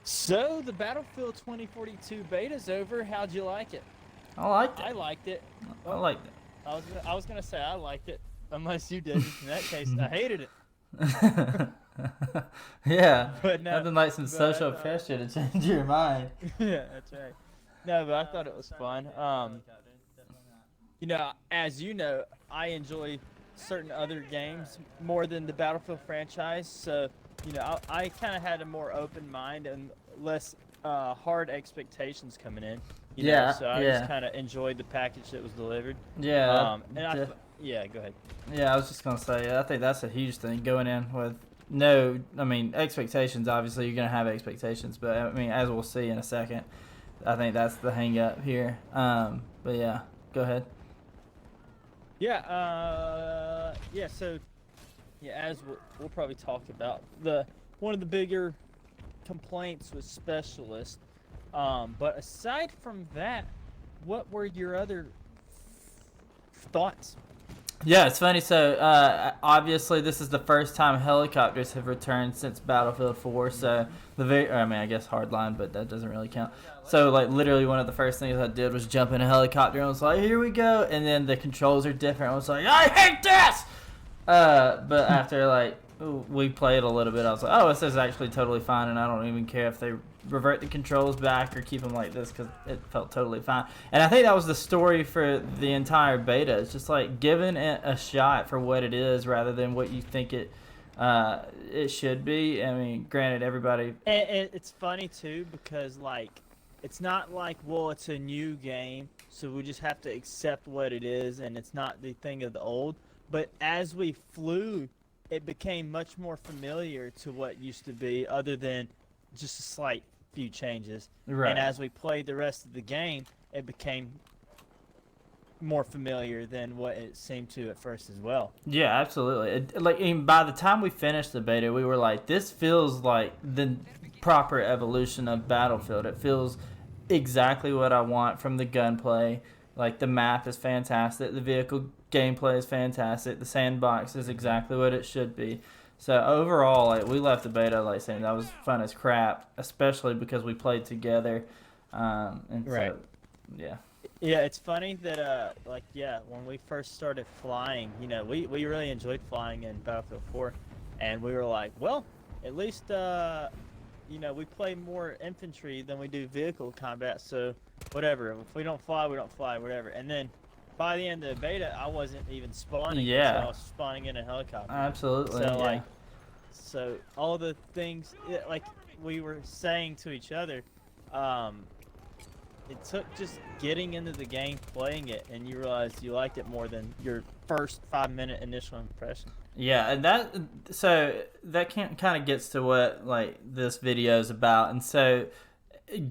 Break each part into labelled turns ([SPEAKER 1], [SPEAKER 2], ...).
[SPEAKER 1] So the Battlefield 2042 beta's over. How'd you like it?
[SPEAKER 2] I liked it.
[SPEAKER 1] I liked it.
[SPEAKER 2] I
[SPEAKER 1] Well,
[SPEAKER 2] liked
[SPEAKER 1] I was gonna say I liked it, unless you didn't. In that case, I hated it.
[SPEAKER 2] it. Yeah,
[SPEAKER 1] But no,
[SPEAKER 2] nothing like some
[SPEAKER 1] but I
[SPEAKER 2] social
[SPEAKER 1] thought,
[SPEAKER 2] pressure to change your mind.
[SPEAKER 1] yeah, that's right. No, but I thought it was fun. As you know, I enjoy certain other games more than the Battlefield franchise. So, I kind of had a more open mind and less hard expectations coming in.
[SPEAKER 2] Yeah,
[SPEAKER 1] So I just
[SPEAKER 2] yeah,
[SPEAKER 1] kind of enjoyed the package that was delivered.
[SPEAKER 2] yeah,
[SPEAKER 1] Yeah, go ahead.
[SPEAKER 2] yeah. I was just gonna say, I think that's a huge thing going in with no. I mean, expectations. Obviously, you're gonna have expectations, but I mean, as we'll see in a second, I think that's the hang up here. But yeah, go ahead.
[SPEAKER 1] Yeah. So yeah, as we'll probably talk about the one of the bigger complaints was specialist. But aside from that, what were your other thoughts?
[SPEAKER 2] Yeah, it's funny. So obviously, this is the first time helicopters have returned since Battlefield 4. So I mean, I guess hardline, but that doesn't really count. So like, literally, one of the first things I did was jump in a helicopter and I was like, "Here we go!" And then the controls are different. I was like, "I hate this!" But after like we played a little bit, I was like, "Oh, this is actually totally fine," and I don't even care if they revert the controls back or keep them like this because it felt totally fine. And I think that was the story for the entire beta. It's just like giving it a shot for what it is rather than what you think it should be. I mean, granted, everybody.
[SPEAKER 1] And it's funny too because it's not like, well, it's a new game, so we just have to accept what it is, and it's not the thing of the old. But as we flew, it became much more familiar to what used to be, other than just a slight few changes.
[SPEAKER 2] Right.
[SPEAKER 1] And as we played the rest of the game, it became more familiar than what it seemed to at first as well.
[SPEAKER 2] Yeah, absolutely. By the time we finished the beta, we were like, this feels like the proper evolution of Battlefield. It feels exactly what I want from the gunplay. Like, the map is fantastic, the vehicle gameplay is fantastic, the sandbox is exactly what it should be. So overall, like, we left the beta like saying that was fun as crap, especially because we played together. And
[SPEAKER 1] Right.
[SPEAKER 2] so, yeah.
[SPEAKER 1] Yeah, it's funny that when we first started flying, we really enjoyed flying in Battlefield 4, and we were like, well, at least we play more infantry than we do vehicle combat, so whatever. If we don't fly, we don't fly, whatever. And then by the end of the beta, I wasn't even spawning.
[SPEAKER 2] Yeah.
[SPEAKER 1] So I was spawning in a helicopter.
[SPEAKER 2] Absolutely.
[SPEAKER 1] So
[SPEAKER 2] yeah.
[SPEAKER 1] So all the things like we were saying to each other, it took just getting into the game, playing it, and you realized you liked it more than your first 5 minute initial impression.
[SPEAKER 2] Yeah, and that kind of gets to what like this video is about, and so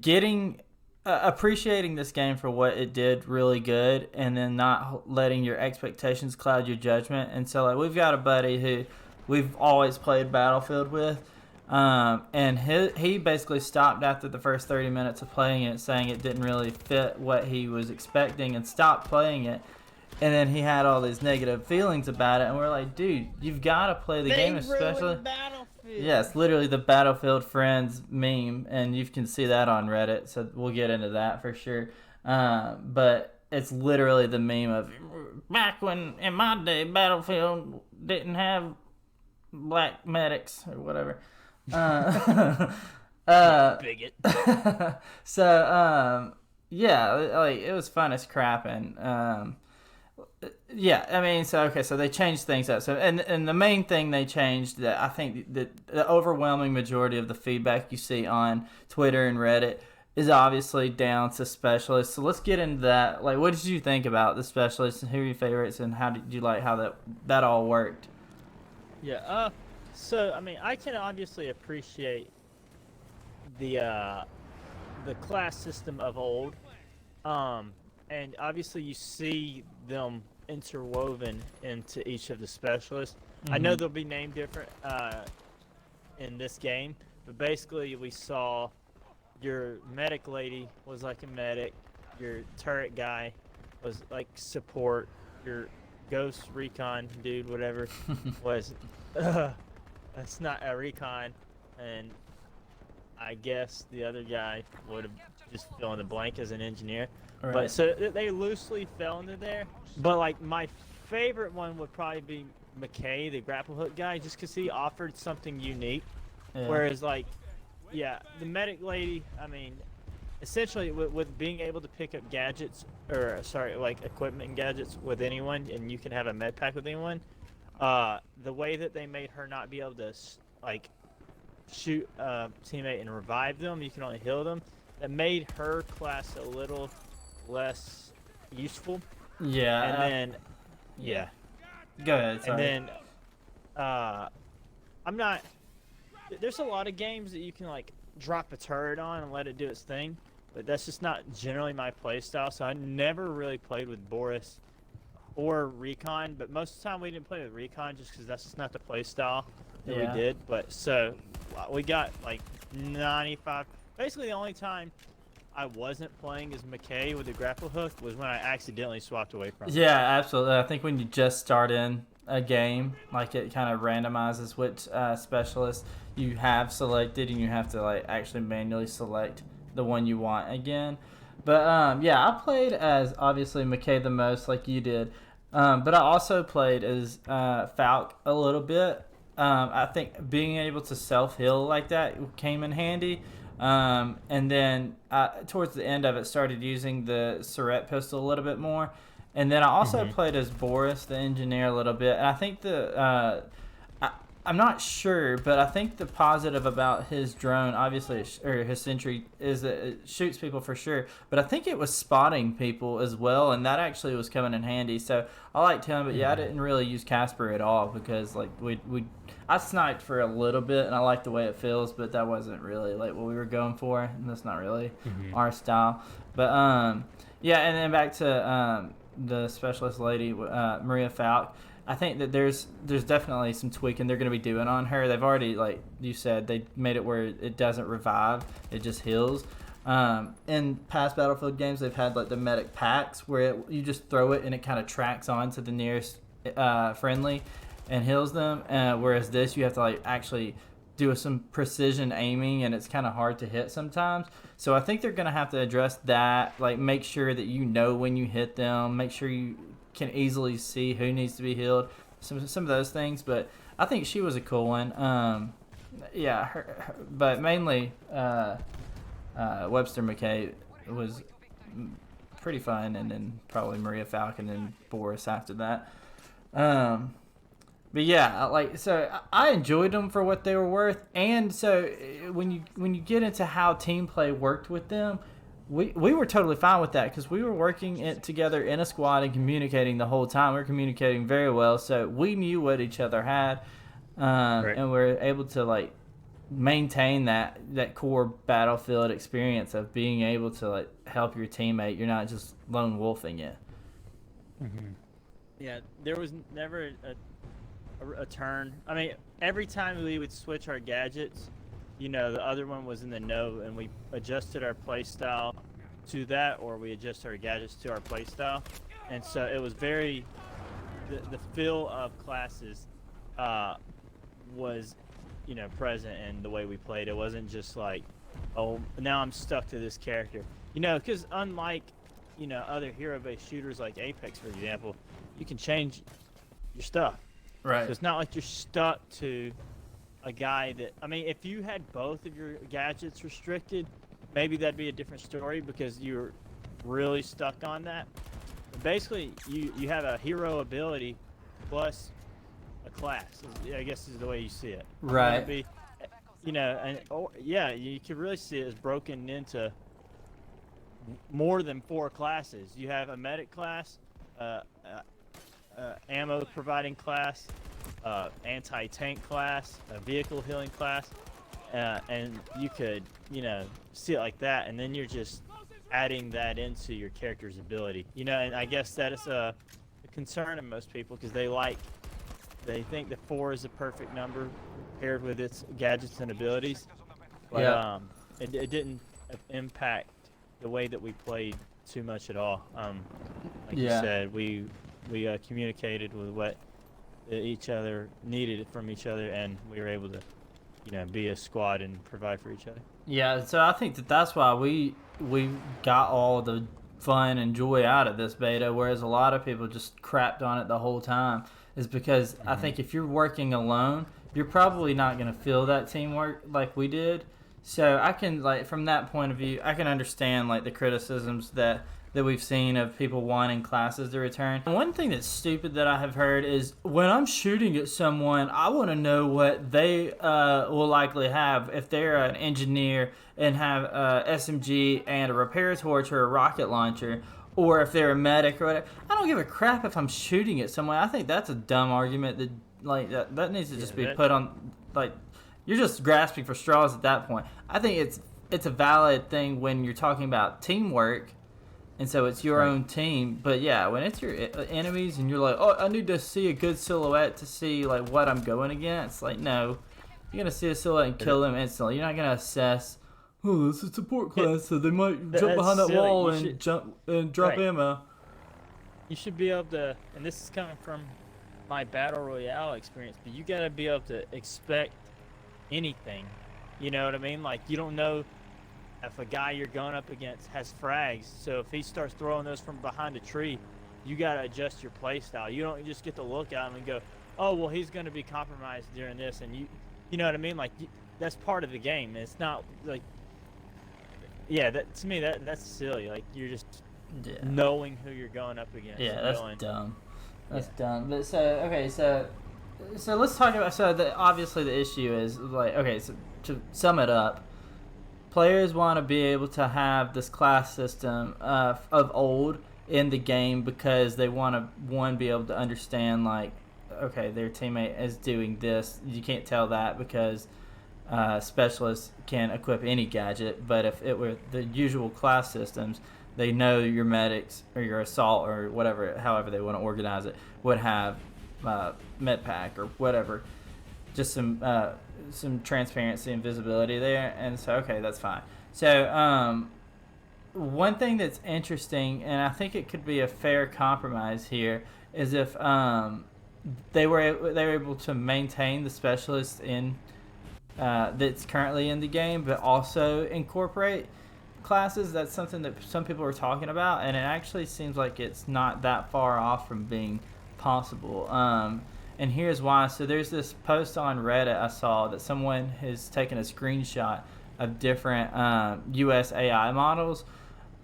[SPEAKER 2] getting appreciating this game for what it did really good, and then not letting your expectations cloud your judgment. And so like we've got a buddy who we've always played Battlefield with. And he basically stopped after the first 30 minutes of playing it, saying it didn't really fit what he was expecting, and stopped playing it. And then he had all these negative feelings about it, and we're like, dude, you've got to play the game, especially.
[SPEAKER 1] Battlefield.
[SPEAKER 2] Yes, literally the Battlefield Friends meme, and you can see that on Reddit, so we'll get into that for sure. But it's literally the meme of back when in my day Battlefield didn't have black medics or whatever.
[SPEAKER 1] Bigot.
[SPEAKER 2] So yeah, like it was fun as crap, and yeah, I mean, so okay, so they changed things up. So and the main thing they changed, that I think that the overwhelming majority of the feedback you see on Twitter and Reddit is obviously down to specialists. So let's get into that. Like, what did you think about the specialists, and who are your favorites, and how did you like how that all worked?
[SPEAKER 1] Yeah. So I mean, I can obviously appreciate the class system of old, and obviously you see them interwoven into each of the specialists. I know they'll be named different in this game, but basically we saw your medic lady was like a medic, your turret guy was like support, your ghost recon dude, whatever, was that's not a recon, and I guess the other guy would have just fill in the blank as an engineer.
[SPEAKER 2] Right.
[SPEAKER 1] But so they loosely fell into there. But like my favorite one would probably be McKay, the grapple hook guy, just because he offered something unique.
[SPEAKER 2] Yeah.
[SPEAKER 1] Whereas like, yeah, the medic lady, I mean, essentially with being able to pick up gadgets, or sorry, like equipment and gadgets with anyone, and you can have a med pack with anyone, the way that they made her not be able to like shoot a teammate and revive them, you can only heal them, that made her class a little less useful.
[SPEAKER 2] Yeah.
[SPEAKER 1] And then yeah,
[SPEAKER 2] Go ahead. Sorry.
[SPEAKER 1] and then I'm not, there's a lot of games that you can like drop a turret on and let it do its thing, but that's just not generally my play style. So I never really played with Boris or Recon, but most of the time we didn't play with Recon just because that's just not the play style that we did. But so we got like 95. Basically, the only time I wasn't playing as McKay with the grapple hook was when I accidentally swapped away from him.
[SPEAKER 2] Yeah, absolutely. I think when you just start in a game, like it kind of randomizes which specialist you have selected, and you have to like actually manually select the one you want again. But yeah, I played as obviously McKay the most, like you did. But I also played as Falk a little bit. I think being able to self-heal like that came in handy. And then towards the end of it, started using the Surette pistol a little bit more. And then I also played as Boris, the engineer, a little bit. And I think I'm not sure, but I think the positive about his drone, obviously, or his sentry, is that it shoots people for sure. But I think it was spotting people as well, and that actually was coming in handy. So I liked him, but yeah, I didn't really use Casper at all because like I sniped for a little bit, and I liked the way it feels, but that wasn't really like what we were going for, and that's not really our style. But yeah, and then back to the specialist lady, Maria Falk. I think that there's definitely some tweaking they're going to be doing on her. They've already, like you said, they made it where it doesn't revive, it just heals. In past Battlefield games, they've had like the medic packs where you just throw it and it kind of tracks on to the nearest friendly and heals them. Whereas this, you have to like actually do some precision aiming, and it's kind of hard to hit sometimes. So I think they're going to have to address that, like make sure that you know when you hit them, make sure you can easily see who needs to be healed, some of those things. But I think she was a cool one. Yeah, but mainly Webster McKay was pretty fun, and then probably Maria Falcon and Boris after that. But yeah, like, so I enjoyed them for what they were worth. And so when you get into how team play worked with them, we were totally fine with that because we were working together in a squad and communicating the whole time. We were communicating very well, so we knew what each other had,
[SPEAKER 1] Right.
[SPEAKER 2] and we were able to like maintain that core Battlefield experience of being able to like help your teammate. You're not just lone wolfing it.
[SPEAKER 1] Yeah, there was never a turn. I mean, every time we would switch our gadgets, you know, the other one was in the know, and we adjusted our play style to that, or we adjusted our gadgets to our play style. And so it was very, the feel of classes was, you know, present in the way we played. It wasn't just like, oh, now I'm stuck to this character. You know, because unlike, you know, other hero-based shooters like Apex, for example, you can change your stuff.
[SPEAKER 2] Right.
[SPEAKER 1] So it's not like you're stuck to a guy that, I mean, if you had both of your gadgets restricted, maybe that'd be a different story because you're really stuck on that. But basically, you have a hero ability plus a class, I guess is the way you see it.
[SPEAKER 2] Right.
[SPEAKER 1] Be, you know, and yeah, you can really see it as broken into more than 4 classes. You have a medic class, ammo providing class, anti-tank class, a vehicle healing class, and you could, you know, see it like that, and then you're just adding that into your character's ability, you know. And I guess that is a concern of most people because they think that 4 is a perfect number paired with its gadgets and abilities, but
[SPEAKER 2] Yeah.
[SPEAKER 1] It didn't impact the way that we played too much at all. Like you said, we communicated with what each other needed from each other, and we were able to be a squad and provide for each other.
[SPEAKER 2] Yeah, so I think that's why we got all the fun and joy out of this beta, whereas a lot of people just crapped on it the whole time. Is because I think if you're working alone, you're probably not going to feel that teamwork like we did. So I can from that point of view, I can understand the criticisms that we've seen of people wanting classes to return. One thing that's stupid that I have heard is when I'm shooting at someone, I want to know what they will likely have if they're an engineer and have a SMG and a repair torch or a rocket launcher, or if they're a medic or whatever. I don't give a crap if I'm shooting at someone. I think that's a dumb argument that needs to just be put on. You're just grasping for straws at that point. I think it's a valid thing when you're talking about teamwork. And so it's your own team. But yeah, when it's your enemies and you're like, oh, I need to see a good silhouette to see what I'm going against. No, you're going to see a silhouette and kill them instantly. You're not going to assess, oh, this is a support class, so they might jump behind that wall and jump and drop ammo.
[SPEAKER 1] You should be able to, and this is coming from my Battle Royale experience, but you got to be able to expect anything. You know what I mean? You don't know if a guy you're going up against has frags, so if he starts throwing those from behind a tree, you got to adjust your play style. You don't just get to look at him and go, oh, well, he's going to be compromised during this, and you know what I mean? That's part of the game. It's not to me, that's silly. You're just knowing who you're going up against.
[SPEAKER 2] Yeah, that's dumb. That's dumb. But so let's talk about, obviously the issue is, so to sum it up, players want to be able to have this class system of old in the game because they want to, be able to understand, their teammate is doing this. You can't tell that because specialists can equip any gadget, but if it were the usual class systems, they know your medics or your assault or whatever, however they want to organize it, would have med pack or whatever. Just some transparency and visibility there, and so that's fine. So one thing that's interesting, and I think it could be a fair compromise here, is if they were able to maintain the specialist in that's currently in the game, but also incorporate classes. That's something that some people are talking about, and it actually seems like it's not that far off from being possible. And here's why. So there's this post on Reddit I saw that someone has taken a screenshot of different US AI models,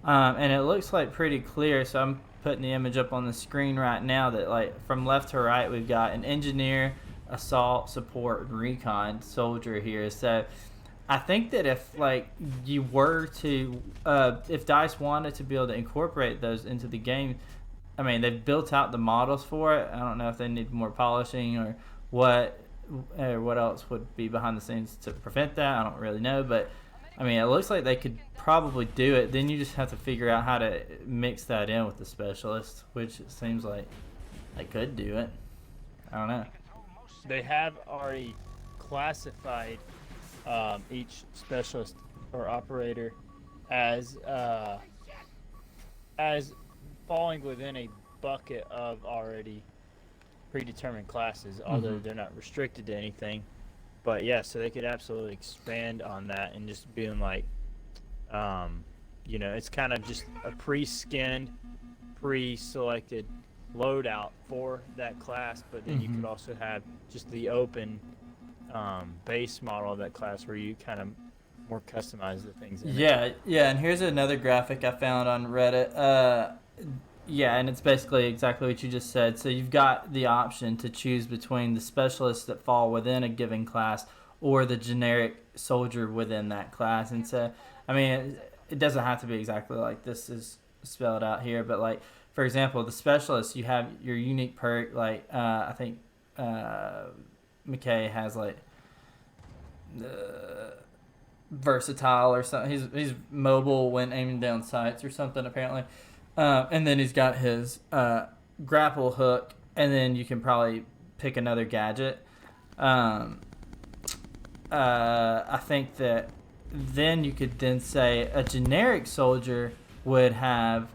[SPEAKER 2] and it looks pretty clear. So I'm putting the image up on the screen right now that from left to right we've got an engineer, assault, support, and recon soldier here. So I think that if you were to if DICE wanted to be able to incorporate those into the game, I mean, they've built out the models for it. I don't know if they need more polishing or what else would be behind the scenes to prevent that. I don't really know, but I mean, it looks like they could probably do it. Then you just have to figure out how to mix that in with the specialist, which it seems like they could do it. I don't know.
[SPEAKER 1] They have already classified each specialist or operator as falling within a bucket of already predetermined classes, although they're not restricted to anything. But yeah, so they could absolutely expand on that and just being it's kind of just a pre-skinned, pre-selected loadout for that class, but then you could also have just the open base model of that class where you kind of more customize the things in it.
[SPEAKER 2] Yeah, and here's another graphic I found on Reddit. And it's basically exactly what you just said. So you've got the option to choose between the specialists that fall within a given class or the generic soldier within that class. And so, I mean, it doesn't have to be exactly like this is spelled out here, but for example, the specialist, you have your unique perk, I think McKay has versatile or something. He's mobile when aiming down sights or something apparently. And then he's got his grapple hook, and then you can probably pick another gadget. I think that then you could then say a generic soldier would have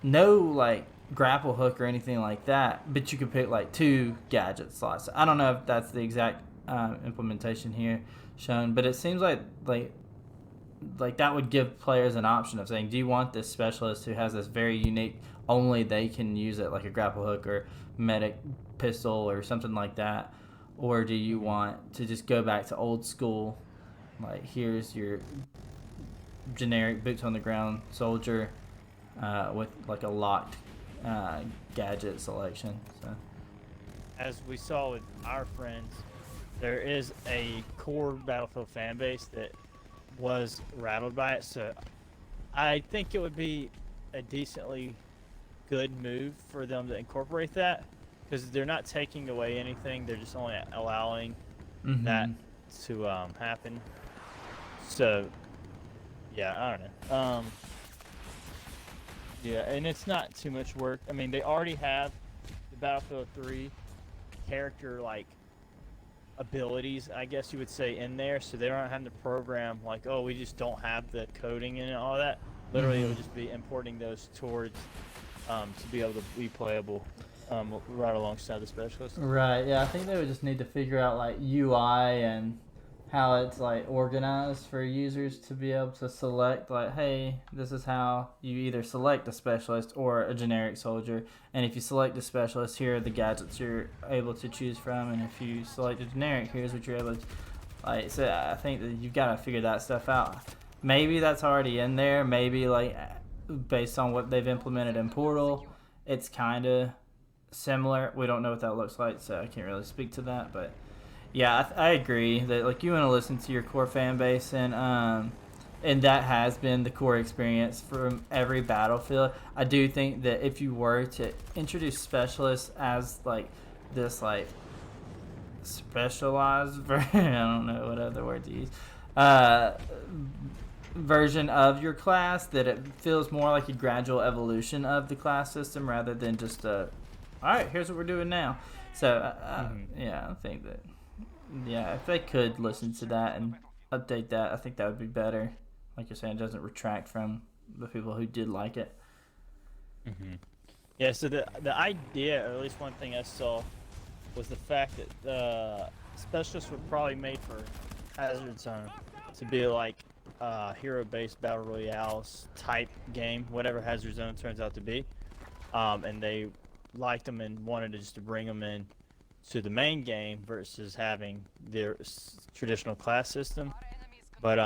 [SPEAKER 2] no grapple hook or anything like that, but you could pick 2 gadget slots. I don't know if that's the exact implementation here shown, but it seems like that would give players an option of saying, do you want this specialist who has this very unique, only they can use it, like a grapple hook or medic pistol or something like that, or do you want to just go back to old school, like here's your generic boots on the ground soldier with like a locked gadget selection. So
[SPEAKER 1] As we saw with our friends, there is a core Battlefield fan base that was rattled by it, so I think it would be a decently good move for them to incorporate that, because they're not taking away anything, they're just only allowing that to happen. So yeah, I don't know. Yeah, and it's not too much work. I mean, they already have the Battlefield 3 character like abilities, I guess you would say, in there, so they don't have to program like, oh, we just don't have the coding in and all that. Literally, it would just be importing those towards to be able to be playable right alongside the specialist.
[SPEAKER 2] Right. Yeah, I think they would just need to figure out like UI and how it's like organized for users to be able to select like, hey, this is how you either select a specialist or a generic soldier, and if you select a specialist, here are the gadgets you're able to choose from, and if you select a generic, here's what you're able to like. So I think that you've got to figure that stuff out. Maybe that's already in there, maybe like based on what they've implemented in Portal, it's kind of similar. We don't know what that looks like, so I can't really speak to that, but yeah, I agree that like you want to listen to your core fan base, and that has been the core experience from every Battlefield. I do think that if you were to introduce specialists as like this like specialized version, I don't know what other word to use, version of your class, that it feels more like a gradual evolution of the class system rather than just all right, here's what we're doing now. So yeah, I think that. Yeah, if they could listen to that and update that, I think that would be better. Like you're saying, it doesn't retract from the people who did like it.
[SPEAKER 1] Yeah, so the idea, or at least one thing I saw, was the fact that specialists were probably made for Hazard Zone to be like hero-based battle royales type game, whatever Hazard Zone turns out to be, and they liked them and wanted to just to bring them in to the main game versus having their traditional class system. But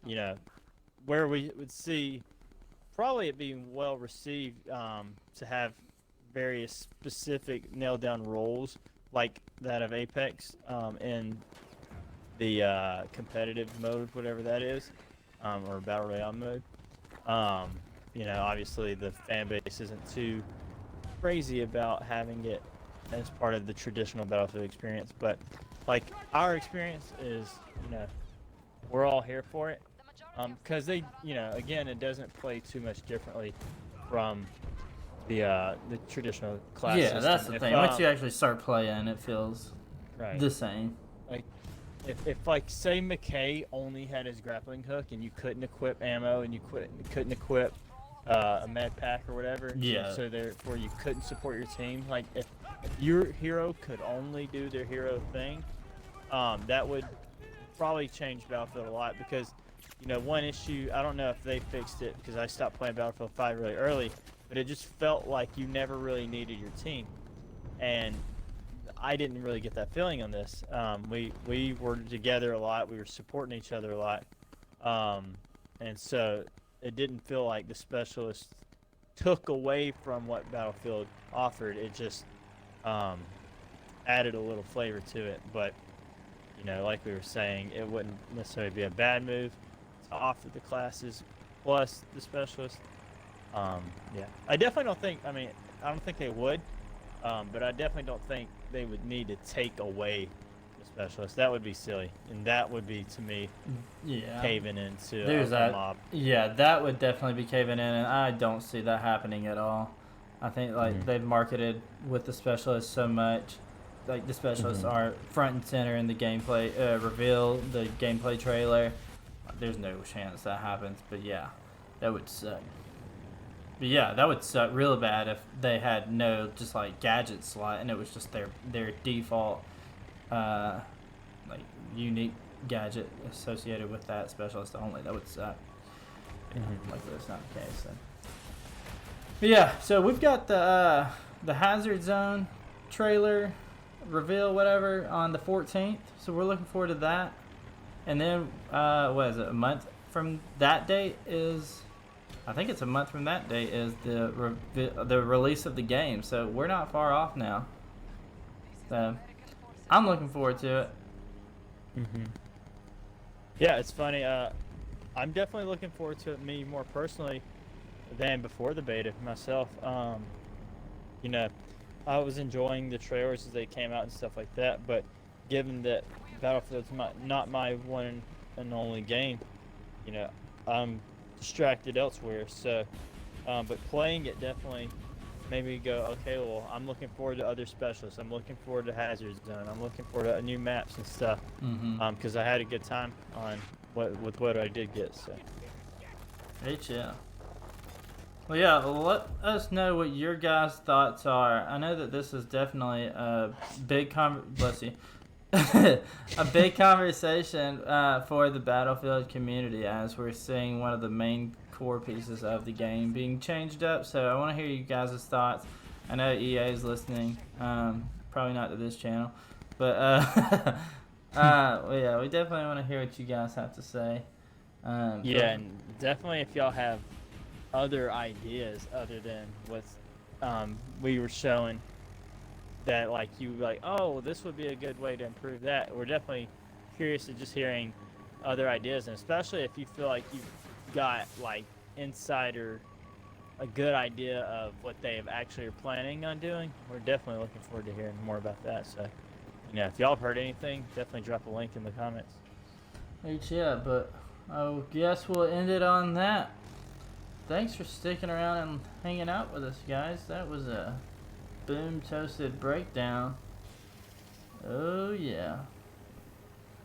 [SPEAKER 1] you know, where we would see probably it being well received to have various specific nailed down roles like that of Apex in the competitive mode, whatever that is, or battle royale mode. You know, obviously the fan base isn't too crazy about having it as part of the traditional Battlefield experience, but like our experience is, you know, we're all here for it, because they, you know, again, it doesn't play too much differently from the traditional class system.
[SPEAKER 2] That's the thing. Once you actually start playing, it feels the same.
[SPEAKER 1] Like if like say McKay only had his grappling hook and you couldn't equip ammo and you couldn't equip a med pack or whatever, so therefore you couldn't support your team. Like if your hero could only do their hero thing, that would probably change Battlefield a lot, because, you know, one issue, I don't know if they fixed it because I stopped playing Battlefield 5 really early, but it just felt like you never really needed your team, and I didn't really get that feeling on this. We were together a lot, we were supporting each other a lot, and so it didn't feel like the specialists took away from what Battlefield offered. It just added a little flavor to it. But, you know, like we were saying, it wouldn't necessarily be a bad move to offer the classes plus the specialist. Yeah, I definitely don't think, I mean, I don't think they would, but I definitely don't think they would need to take away the specialist. That would be silly, and that would be, to me, caving into a mob.
[SPEAKER 2] Yeah, that would definitely be caving in, and I don't see that happening at all. I think like they've marketed with the specialists so much, like the specialists are front and center in the gameplay reveal, the gameplay trailer. There's no chance that happens, but yeah, that would suck. But yeah, that would suck real bad if they had no just like gadget slot and it was just their default like unique gadget associated with that specialist only. That would suck. Luckily that's not the case. So. But yeah, so we've got the Hazard Zone trailer reveal, whatever, on the 14th. So we're looking forward to that. And then, what is it? A month from that date is, I think it's a month from that date is the release of the game. So we're not far off now. So I'm looking forward to it.
[SPEAKER 1] Yeah, it's funny. I'm definitely looking forward to it, me more personally, than before the beta myself. You know, I was enjoying the trailers as they came out and stuff like that, but given that Battlefield's not my one and only game, you know, I'm distracted elsewhere. So, but playing it definitely made me go, okay, well, I'm looking forward to other specialists. I'm looking forward to Hazard Zone. I'm looking forward to new maps and stuff. Because I had a good time on what I did get. So.
[SPEAKER 2] Yeah. Well, yeah, let us know what your guys' thoughts are. I know that this is definitely a big bless you. A big conversation for the Battlefield community, as we're seeing one of the main core pieces of the game being changed up. So I want to hear you guys' thoughts. I know EA is listening, probably not to this channel, but well, yeah, we definitely want to hear what you guys have to say.
[SPEAKER 1] Yeah, and definitely if y'all have other ideas other than what's we were showing, that like you like, oh, this would be a good way to improve that. We're definitely curious to just hearing other ideas, and especially if you feel like you've got like a good idea of what they actually are planning on doing. We're definitely looking forward to hearing more about that. So, you know, if y'all have heard anything, definitely drop a link in the comments.
[SPEAKER 2] Yeah, but I guess we'll end it on that. Thanks for sticking around and hanging out with us, guys. That was a BoomToasted Breakdown. Oh, yeah.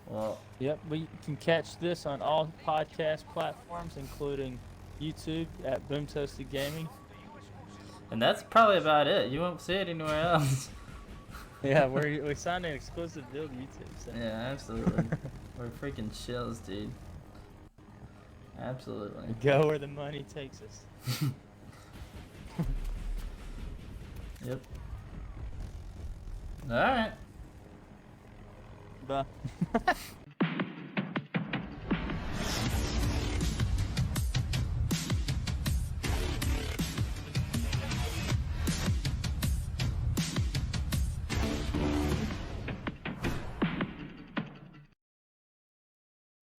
[SPEAKER 2] Well,
[SPEAKER 1] yep, we can catch this on all podcast platforms, including YouTube at BoomToasted Gaming.
[SPEAKER 2] And that's probably about it. You won't see it anywhere else.
[SPEAKER 1] Yeah, we signed an exclusive deal to YouTube. So.
[SPEAKER 2] Yeah, absolutely. We're freaking chills, dude. Absolutely.
[SPEAKER 1] Go where the money takes us.
[SPEAKER 2] Yep. All right.
[SPEAKER 1] Bye.